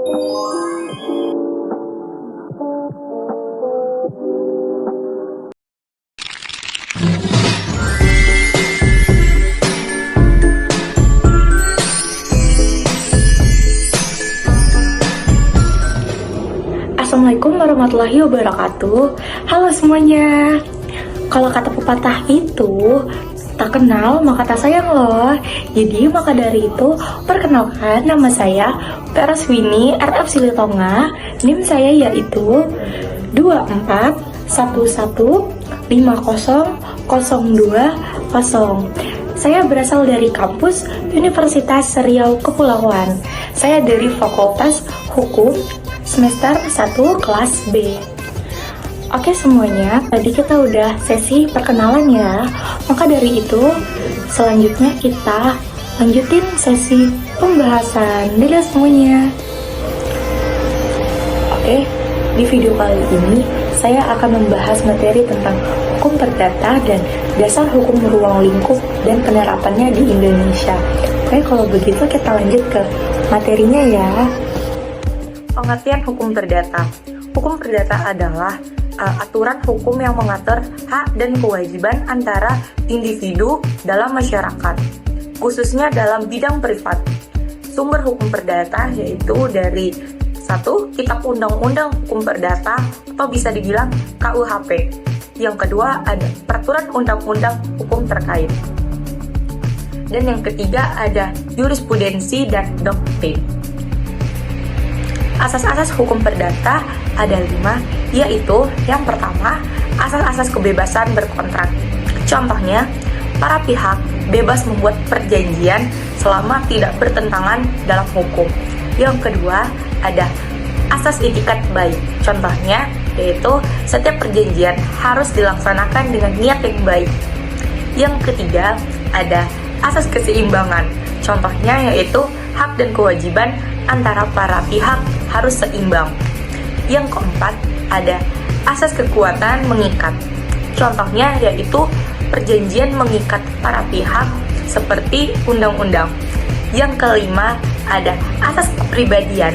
Assalamualaikum warahmatullahi wabarakatuh. Halo semuanya. Kalau kata pepatah itu, tak kenal maka tak sayang loh. Jadi maka dari itu, perkenalkan nama saya Peraswini RF Silitonga. NIM saya yaitu 2411500220. Saya berasal dari kampus Universitas Riau Kepulauan. Saya dari Fakultas Hukum semester 1 kelas B. Oke semuanya, tadi kita udah sesi perkenalan ya. Maka dari itu, selanjutnya kita lanjutin sesi pembahasan. Dadah semuanya. Oke, di video kali ini saya akan membahas materi tentang hukum perdata dan dasar hukum ruang lingkup dan penerapannya di Indonesia. Oke, kalau begitu kita lanjut ke materinya ya. Pengertian hukum perdata. Hukum perdata adalah aturan hukum yang mengatur hak dan kewajiban antara individu dalam masyarakat, khususnya dalam bidang privat. Sumber hukum perdata yaitu dari 1. Kitab Undang-Undang Hukum Perdata atau bisa dibilang KUHP. Yang kedua ada Peraturan Undang-Undang Hukum Terkait. Dan yang ketiga ada jurisprudensi dan doktrin. Asas-asas hukum perdata ada 5, yaitu yang pertama, asas-asas kebebasan berkontrak. Contohnya, para pihak bebas membuat perjanjian selama tidak bertentangan dalam hukum. Yang kedua, ada asas itikat baik. Contohnya, yaitu setiap perjanjian harus dilaksanakan dengan niat yang baik. Yang ketiga, ada asas keseimbangan. Contohnya yaitu hak dan kewajiban antara para pihak harus seimbang. Yang keempat, ada asas kekuatan mengikat. Contohnya yaitu perjanjian mengikat para pihak seperti undang-undang. Yang kelima, ada asas kepribadian.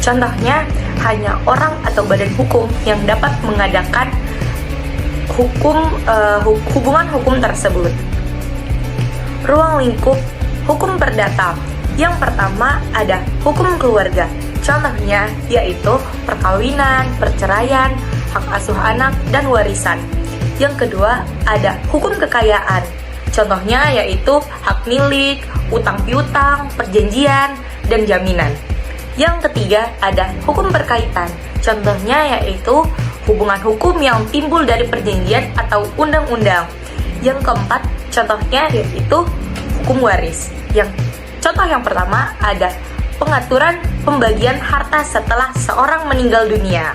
Contohnya hanya orang atau badan hukum yang dapat mengadakan hubungan hukum tersebut. Ruang lingkup hukum perdata. Yang pertama ada hukum keluarga. Contohnya yaitu perkawinan, perceraian, hak asuh anak, dan warisan. Yang kedua ada hukum kekayaan. Contohnya yaitu hak milik, utang piutang, perjanjian, dan jaminan. Yang ketiga ada hukum berkaitan. Contohnya yaitu hubungan hukum yang timbul dari perjanjian atau undang-undang. Yang keempat contohnya yaitu hukum waris. Contoh yang pertama ada pengaturan pembagian harta setelah seorang meninggal dunia.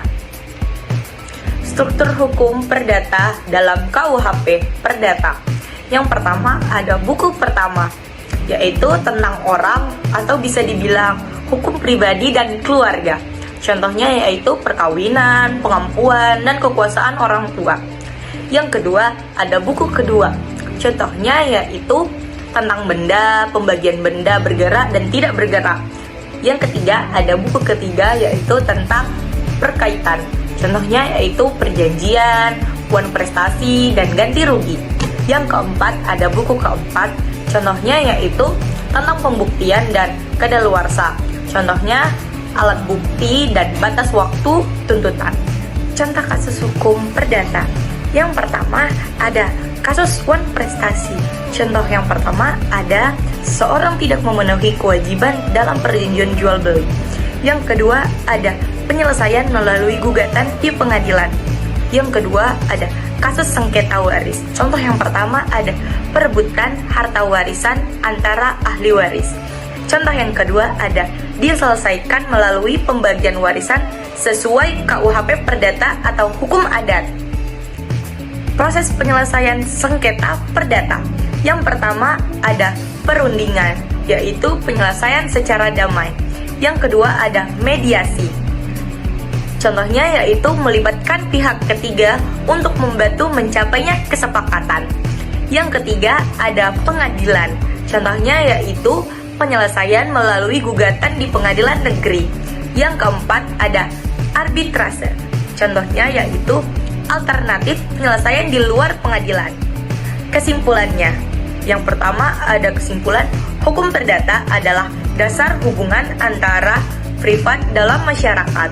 Struktur hukum perdata dalam KUHP Perdata. Yang pertama ada buku pertama, yaitu tentang orang atau bisa dibilang hukum pribadi dan keluarga. Contohnya yaitu perkawinan, pengampuan, dan kekuasaan orang tua. Yang kedua ada buku kedua. Contohnya yaitu tentang benda, pembagian benda bergerak dan tidak bergerak. Yang ketiga ada buku ketiga yaitu tentang berkaitan. Contohnya yaitu perjanjian, uang prestasi, dan ganti rugi. Yang keempat ada buku keempat. Contohnya yaitu tentang pembuktian dan kadaluarsa. Contohnya alat bukti dan batas waktu tuntutan. Contoh kasus hukum perdata. Yang pertama ada kasus uang prestasi. Contoh yang pertama ada seorang tidak memenuhi kewajiban dalam perjanjian jual beli. Yang kedua ada penyelesaian melalui gugatan di pengadilan. Yang kedua ada kasus sengketa waris. Contoh yang pertama ada perebutan harta warisan antara ahli waris. Contoh yang kedua ada diselesaikan melalui pembagian warisan sesuai KUHP Perdata atau hukum adat. Proses penyelesaian sengketa perdata. Yang pertama ada perundingan, yaitu penyelesaian secara damai. Yang kedua ada mediasi. Contohnya yaitu melibatkan pihak ketiga untuk membantu mencapainya kesepakatan. Yang ketiga ada pengadilan. Contohnya yaitu penyelesaian melalui gugatan di pengadilan negeri. Yang keempat ada arbitrase. Contohnya yaitu alternatif penyelesaian di luar pengadilan. Kesimpulannya, yang pertama ada kesimpulan hukum perdata adalah dasar hubungan antara privat dalam masyarakat.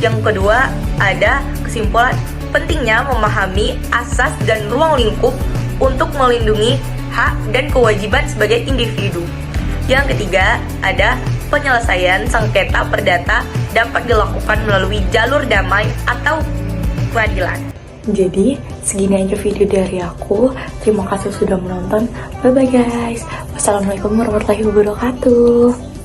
Yang kedua ada kesimpulan pentingnya memahami asas dan ruang lingkup untuk melindungi hak dan kewajiban sebagai individu. Yang ketiga ada penyelesaian sengketa perdata dapat dilakukan melalui jalur damai atau pengadilan. Jadi, segini aja video dari aku. Terima kasih sudah menonton. Bye-bye guys. Wassalamualaikum warahmatullahi wabarakatuh.